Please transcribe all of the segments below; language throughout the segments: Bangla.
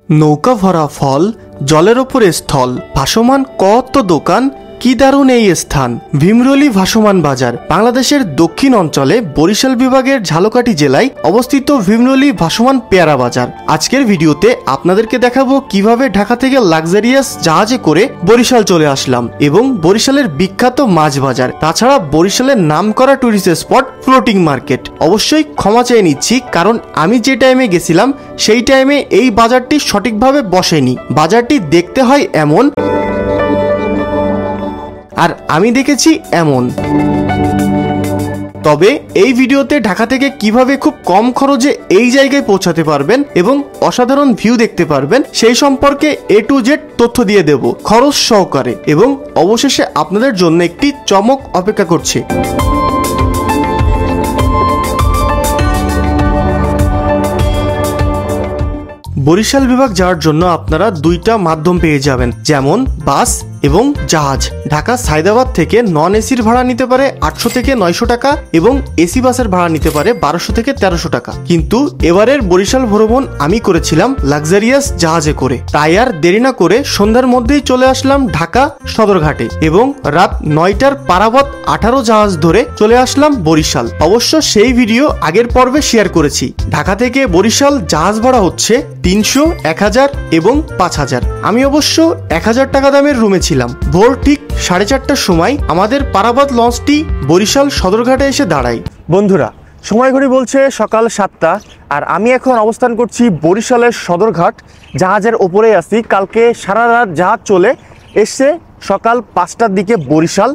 নৌকা ভরা ফল, জলের ওপরে স্থল, ভাসমান কত দোকান, কি দারুণ এই স্থান। ভীমরুলি ভাসমান বাজার বাংলাদেশের দক্ষিণ অঞ্চলে বরিশাল বিভাগের ঝালকাঠি জেলায় অবস্থিত ভীমরুলি ভাসমান পেয়ারা বাজার। আজকের ভিডিওতে আপনাদেরকে দেখাবো কিভাবে ঢাকা থেকে লাক্সারিয়াস জাহাজে করে বরিশাল চলে আসলাম এবং বরিশালের বিখ্যাত মাছ বাজার, তাছাড়া বরিশালের নামকরা টুরিস্ট স্পট ফ্লোটিং মার্কেট। অবশ্যই ক্ষমা চেয়ে নিচ্ছি, কারণ আমি যে টাইমে গেছিলাম সেই টাইমে এই বাজারটি সঠিকভাবে বসেনি। বাজারটি দেখতে হয় এমন, আর আমি দেখেছি এমন। তবে এই ভিডিওতে ঢাকা থেকে কিভাবে খুব কম খরচে এই জায়গায় পৌঁছাতে পারবেন এবং অসাধারণ ভিউ দেখতে পারবেন সেই সম্পর্কে A to Z তথ্য দিয়ে দেব খরচ সহকারে, এবং অবশেষে আপনাদের জন্য একটি চমক অপেক্ষা করছে। বরিশাল বিভাগ যাওয়ার জন্য আপনারা দুইটা মাধ্যম পেয়ে যাবেন, যেমন বাস এবং জাহাজ। ঢাকা সায়দাবাদ থেকে নন এসির ভাড়া নিতে পারে 800 থেকে 900 টাকা এবং এসি বাসের ভাড়া নিতে পারে 1200 থেকে 1300 টাকা। কিন্তু এবারের বরিশাল ভ্রমণ আমি করেছিলাম লাক্সারিয়াস জাহাজে করে, তাই আর দেরি না করে সন্ধ্যার মধ্যেই চলে আসলাম ঢাকা সদরঘাটে এবং রাত 9টার পারাবত 18 জাহাজ ধরে চলে আসলাম বরিশাল। অবশ্য সেই ভিডিও আগের পর্বে শেয়ার করেছি। ঢাকা থেকে বরিশাল জাহাজ ভাড়া হচ্ছে 300, 1000 এবং 5000। আমি অবশ্য 1000 টাকা দামের রুমে ছিলাম। ভোর ঠিক 4:30টার সময় আমাদের পারাবত লঞ্চটি বরিশাল সদরঘাটে এসে দাঁড়ায়। বন্ধুরা, সময় ঘড়ি বলছে সকাল 7টা, আর আমি এখন অবস্থান করছি বরিশালের সদরঘাট। জাহাজের ওপরে আছি। কালকে সারা রাত জাহাজ চলে এসছে সকাল 5টার দিকে বরিশাল,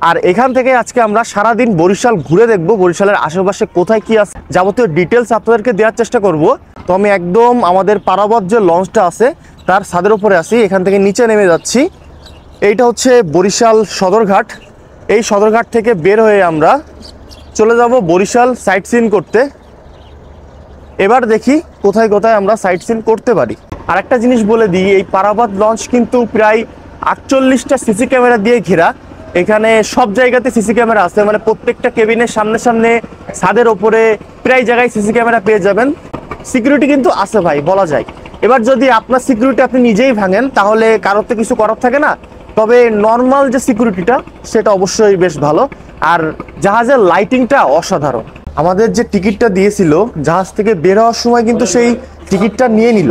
আর এখান থেকে আজকে আমরা সারাদিন বরিশাল ঘুরে দেখব। বরিশালের আশেপাশে কোথায় কি আছে যাবতীয় ডিটেলস আপনাদেরকে দেওয়ার চেষ্টা করব। তো আমি একদম আমাদের পারাবত যে লঞ্চটা আছে তার ছাদের উপরে আছি, এখান থেকে নিচে নেমে যাচ্ছি। এইটা হচ্ছে বরিশাল সদরঘাট। এই সদরঘাট থেকে বের হয়ে আমরা চলে যাব বরিশাল সাইট সিন করতে। এবার দেখি কোথায় কোথায় আমরা সাইট সিন করতে পারি। আর একটা জিনিস বলে দিই, এই পারাবত লঞ্চ কিন্তু প্রায় 48টা সিসি ক্যামেরা দিয়ে ঘেরা। এখানে সব জায়গাতে সিসি ক্যামেরা আছে, মানে প্রত্যেকটা কেবিনের সামনে সামনে, ছাদের ওপরে প্রায় জায়গায় সিসি ক্যামেরা পেয়ে যাবেন। সিকিউরিটি কিন্তু আছে ভাই, বলা যায়। এবার যদি আপনার সিকিউরিটি আপনি নিজেই ভাঙেন তাহলে কারোর তো কিছু করার থাকে না, তবে নর্মাল যে সিকিউরিটিটা সেটা অবশ্যই বেশ ভালো। আর জাহাজের লাইটিংটা অসাধারণ। আমাদের যে টিকিটটা দিয়েছিল জাহাজ থেকে বের হওয়ার সময় কিন্তু সেই টিকিটটা নিয়ে নিল।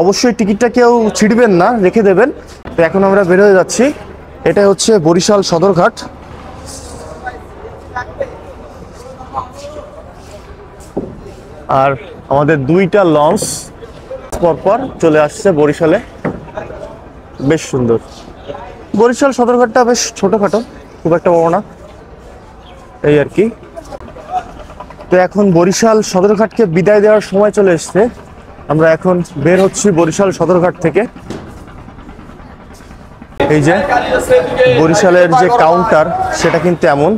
অবশ্যই টিকিটটা কেউ ছিঁড়বেন না, রেখে দেবেন। তো এখন আমরা বের হয়ে যাচ্ছি। এটা হচ্ছে বরিশাল সদরঘাট। আর আমাদের দুইটা লঞ্চ পরপর চলে আসছে বরিশালে। বেশ সুন্দর। বরিশাল সদরঘাটটা বেশ ছোটখাটো, খুব একটা বড় না, এই আর কি। তো এখন বরিশাল সদরঘাটকে বিদায় দেওয়ার সময় চলে এসছে। আমরা এখন বের হচ্ছি বরিশাল সদরঘাট থেকে। এই যে বরিশালের যে কাউন্টার সেটা কিন্তু এমন,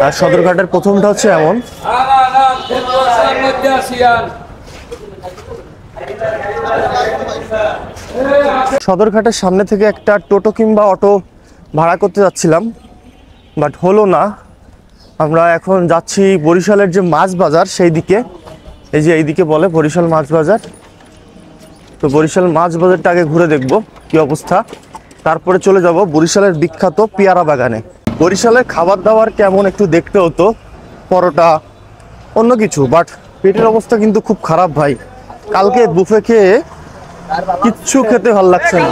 আর সদরঘাটের প্রথমটা হচ্ছে এমন। সদরঘাটের সামনে থেকে একটা টোটো কিংবা অটো ভাড়া করতে যাচ্ছিলাম, বাট হলো না। আমরা এখন যাচ্ছি বরিশালের যে মাছ বাজার সেই দিকে। এই যে এইদিকে বলে বরিশাল মাছ বাজার। তো বরিশাল মাছ বাজারটা আগে ঘুরে দেখব কি অবস্থা, তারপরে চলে যাব বরিশালের বিখ্যাত পেয়ারা বাগানে। বরিশালের খাবার দাবার কেমন একটু দেখতে হতো, পরোটা অন্য কিছু, বাট পেটের অবস্থা কিন্তু খুব খারাপ ভাই। কালকে বুফে খেয়ে কিচ্ছু খেতে ভালো লাগছে না,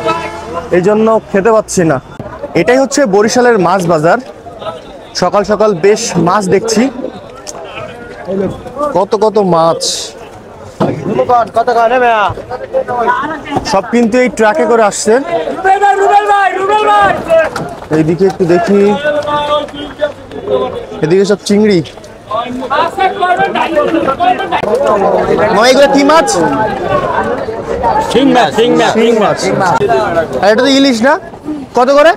এই জন্য খেতে পাচ্ছি না। এটাই হচ্ছে বরিশালের মাছ বাজার। সকাল সকাল বেশ মাছ দেখছি, কত কত মাছ। সব কিন্তু এই ট্রাকে করে আসছে। এইদিকে একটু দেখি, এদিকে সব চিংড়ি। এগুলো কি মাছ? শিং মাছ। আর এটা তো ইলিশ না? কত করে?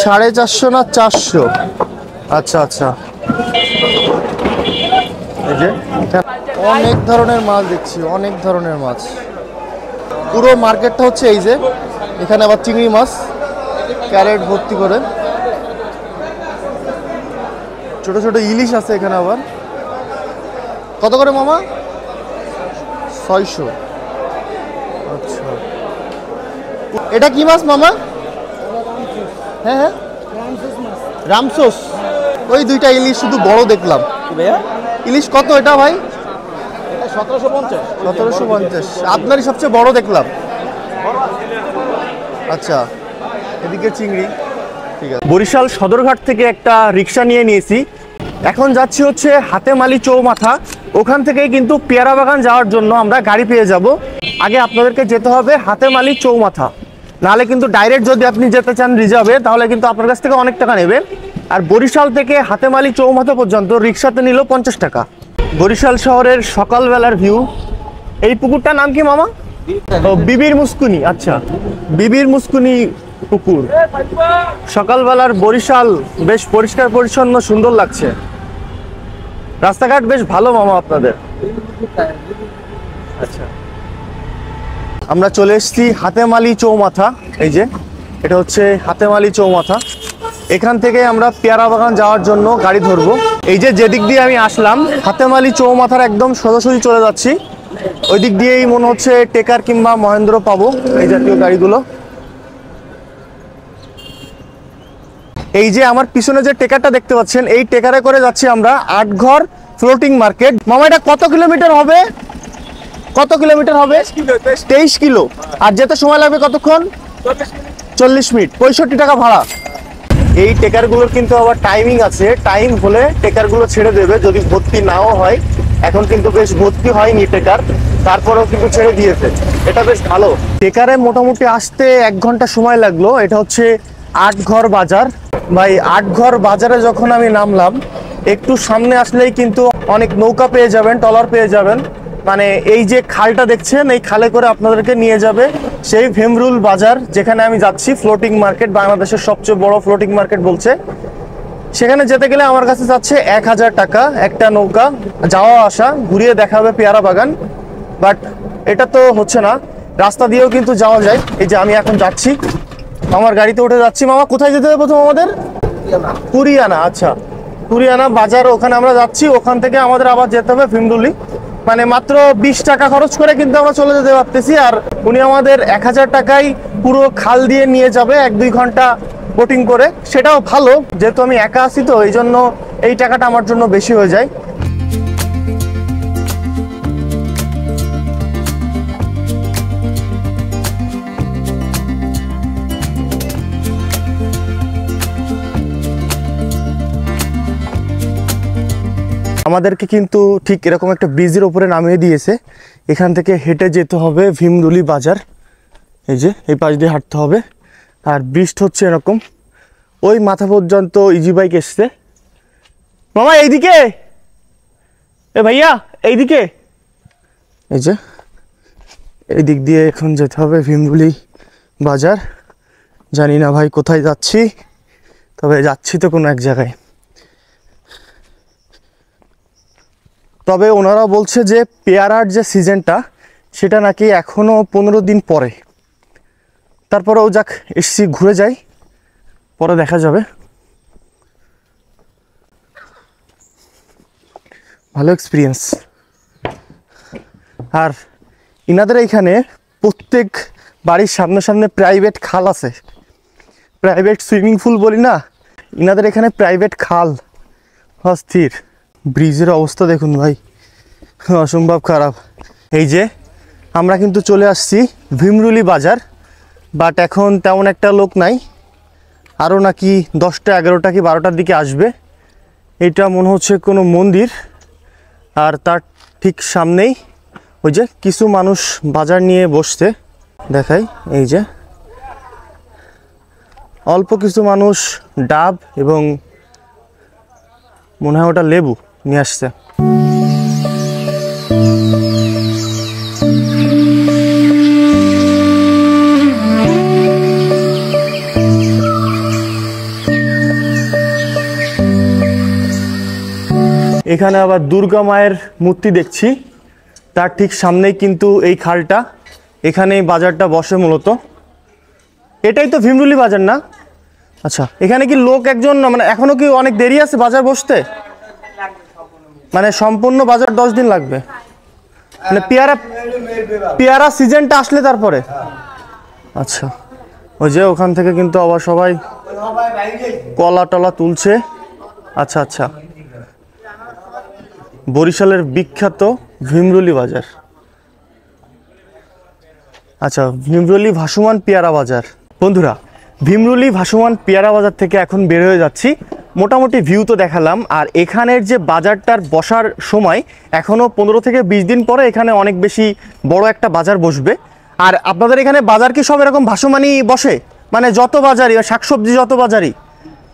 450 না 400? আচ্ছা আচ্ছা। এই যে অনেক ধরনের মাছ দেখছি, অনেক ধরনের মাছ। পুরো মার্কেটটা হচ্ছে এই যে, এখানে আবার চিংড়ি মাছ ক্যারেট ভর্তি করে, ছোট ছোট ইলিশ আছে এখানে আবার। কত করে মামা? 600। আচ্ছা, এটা কি মাছ মামা? হ্যাঁ হ্যাঁ, রামসোস। ওই দুইটা ইলিশ শুধু বড় দেখলাম। ইলিশ কত এটা ভাই? 1750। 1750। আপনারই সবচেয়ে বড় দেখলাম। আচ্ছা, এদিকে চিংড়ি। ঠিক আছে। বরিশাল সদরঘাট থেকে একটা রিক্সা নিয়ে নিয়েছি, এখন যাচ্ছি হচ্ছে হাতেমালি চৌমাথা। ওখান থেকেই কিন্তু পেয়ারা বাগান যাওয়ার জন্য আমরা গাড়ি পেয়ে যাব। আগে আপনাদেরকে যেতে হবে হাতেমালি চৌমাথা, নাহলে কিন্তু ডাইরেক্ট যদি আপনি যেতে চান রিজার্ভে তাহলে কিন্তু আপনার কাছ থেকে অনেক টাকা নেবে। আর বরিশাল থেকে হাতেমালি চৌমাথা পর্যন্ত রিক্সাতে নিল 50 টাকা। বরিশাল শহরের সকালবেলার ভিউ। এই পুকুরটার নাম কি মামা? বিবির মুস্কুনি। আচ্ছা, বিবির মুস্কুনি পুকুর। সকালবেলার বরিশাল বেশ পরিষ্কার পরিচ্ছন্ন, সুন্দর লাগছে। রাস্তাঘাট বেশ ভালো মামা আপনাদের। আচ্ছা, আমরা চলে এসেছি হাতেমালি চৌমাথা। এই যে এটা হচ্ছে হাতেমালি চৌমাথা। এখান থেকে আমরা পেয়ারা বাগান যাওয়ার জন্য গাড়ি ধরবো। এই যে যেদিক দিয়ে আমি আসলাম হাতেমালি চৌমাথার একদম সোজাসুজি চলে যাচ্ছি। ওই দিক দিয়েই মনে হচ্ছে টেকার কিংবা মহেন্দ্র পাবো, এই জাতীয় গাড়িগুলো। এই যে আমার পিছনে যে টেকারটা দেখতে পাচ্ছেন, এই টেকারে করে যাচ্ছি আমরা আটঘর ফ্লোটিং মার্কেট। মামা এটা কত কিলোমিটার হবে? কত কিলোমিটার হবে? 23 কিলো। আর যেতে সময় লাগবে কতক্ষণ? 40 মিনিট। 65 টাকা ভাড়া। এই টেকারগুলোর কিন্তু আবার টাইমিং আছে, টাইম হলে টেকারগুলো ছেড়ে দেবে, যদি ভর্তি নাও হয়। এখন কিন্তু বেশ ভর্তি হয়নি টেকার, তারপরেও কিন্তু ছেড়ে দিয়েছে, এটা বেশ ভালো। টেকারে মোটামুটি আসতে 1 ঘন্টা সময় লাগলো। এটা হচ্ছে আটঘর বাজার। ভাই, আটঘর বাজারে যখন আমি নামলাম, একটু সামনে আসলেই কিন্তু অনেক নৌকা পেয়ে যাবেন, ট্রলার পেয়ে যাবেন। মানে এই যে খালটা দেখছেন, এই খালে করে আপনাদেরকে নিয়ে যাবে সেই ভেমরুল বাজার, যেখানে আমি যাচ্ছি। ফ্লোটিং মার্কেট, বাংলাদেশের সবচেয়ে বড় ফ্লোটিং মার্কেট বলছে। সেখানে যেতে গেলে আমার কাছে যাচ্ছে 1000 টাকা একটা নৌকা, যাওয়া আসা, ঘুরিয়ে দেখাবে পেয়ারা বাগান। বাট এটা তো হচ্ছে না, রাস্তা দিয়েও কিন্তু যাওয়া যায়। এই যে আমি এখন যাচ্ছি, আমার গাড়িতে উঠে যাচ্ছি। মামা কোথায় যেতে হবে প্রথম আমাদের? কুরিয়ানা। আচ্ছা, কুরিয়ানা বাজার, ওখানে আমরা যাচ্ছি। ওখান থেকে আমাদের আবার যেতে হবে ভীমরুলি। মানে মাত্র 20 টাকা খরচ করে কিন্তু আমরা চলে যেতে পারতেছি। আর উনি আমাদের 1000 টাকায় পুরো খাল দিয়ে নিয়ে যাবে 1-2 ঘন্টা বোটিং করে। সেটাও ভালো, যেহেতু আমি একা আছি তো এই জন্য এই টাকাটা আমার জন্য বেশি হয়ে যায়। আমাদেরকে কিন্তু ঠিক এরকম একটা ব্রিজের উপরে নামিয়ে দিয়েছে। এখান থেকে হেঁটে যেতে হবে ভীমরুলি বাজার। এই যে এই পাশ দিয়ে হাঁটতে হবে। আর ব্রিজটা হচ্ছে এরকম, ওই মাথা পর্যন্ত ইজি বাইক এসছে। মামা এইদিকে, এ ভাইয়া এইদিকে। এই যে এই দিক দিয়ে এখন যেতে হবে ভীমরুলি বাজার। জানি না ভাই কোথায় যাচ্ছি, তবে যাচ্ছি তো কোনো এক জায়গায়। তবে ওনারা বলছে যে পেয়ারার যে সিজনটা, সেটা নাকি এখনও 15 দিন পরে। তারপরেও যাক, এসছি, ঘুরে যাই, পরে দেখা যাবে। ভালো এক্সপিরিয়েন্স। আর ইনাদের এইখানে প্রত্যেক বাড়ির সামনে সামনে প্রাইভেট খাল আছে, প্রাইভেট সুইমিং পুল বলি না, ইনাদের এখানে প্রাইভেট খাল। অস্থির। ব্রিজের অবস্থা দেখুন ভাই, অসম্ভব খারাপ। এই যে আমরা কিন্তু চলে আসছি ভীমরুলি বাজার, বাট এখন তেমন একটা লোক নাই। আরও নাকি 10টা 11টা কি 12টার দিকে আসবে। এটা মনে হচ্ছে কোনো মন্দির, আর তার ঠিক সামনেই ওই যে কিছু মানুষ বাজার নিয়ে বসছে, দেখাই। এই যে অল্প কিছু মানুষ ডাব এবং মনে হয় ওটা লেবু নিয়ে আসছে। এখানে আবার দুর্গা মায়ের মূর্তি দেখছি, তার ঠিক সামনেই কিন্তু এই খালটা, এখানেই বাজারটা বসে মূলত। এটাই তো ভীমরুলি বাজার না? আচ্ছা, এখানে কি লোক একজন, মানে এখনো কি অনেক দেরি আছে বাজার বসতে? মানে সম্পূর্ণ বাজার 10 দিন লাগবে? মানে পেয়ারা সিজনটা আসলে তারপরে? আচ্ছা, ওই যে ওখান থেকে কিন্তু আবার সবাই কলা টলা তুলছে। আচ্ছা আচ্ছা, বরিশালের বিখ্যাত ভীমরুলি বাজার। আচ্ছা, ভীমরুলি ভাসমান পেয়ারা বাজার। বন্ধুরা, ভীমরুলি ভাসমান পেয়ারা বাজার থেকে এখন বের হয়ে যাচ্ছি। মোটামুটি ভিউ তো দেখালাম, আর এখানের যে বাজারটার বসার সময় এখনও 15 থেকে 20 দিন পরে এখানে অনেক বেশি বড় একটা বাজার বসবে। আর আপনাদের এখানে বাজার কি সব এরকম ভাসমানই বসে, মানে যত বাজারই শাকসবজি যত বাজারই?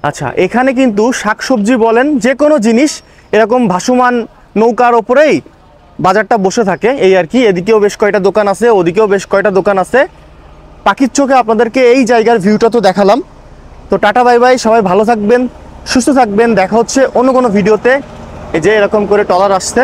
আচ্ছা, এখানে কিন্তু শাকসবজি বলেন যে কোনো জিনিস এরকম ভাসমান নৌকার ওপরেই বাজারটা বসে থাকে, এই আর কি। এদিকেও বেশ কয়টা দোকান আছে, ওদিকেও বেশ কয়টা দোকান আছে। পাখির চোখে আপনাদেরকে এই জায়গার ভিউটা তো দেখালাম। তো টাটা বাই বাই, সবাই ভালো থাকবেন, সুস্থ থাকবেন, দেখা হচ্ছে অন্য কোনো ভিডিওতে। এই যে এরকম করে ট্রলার আসছে।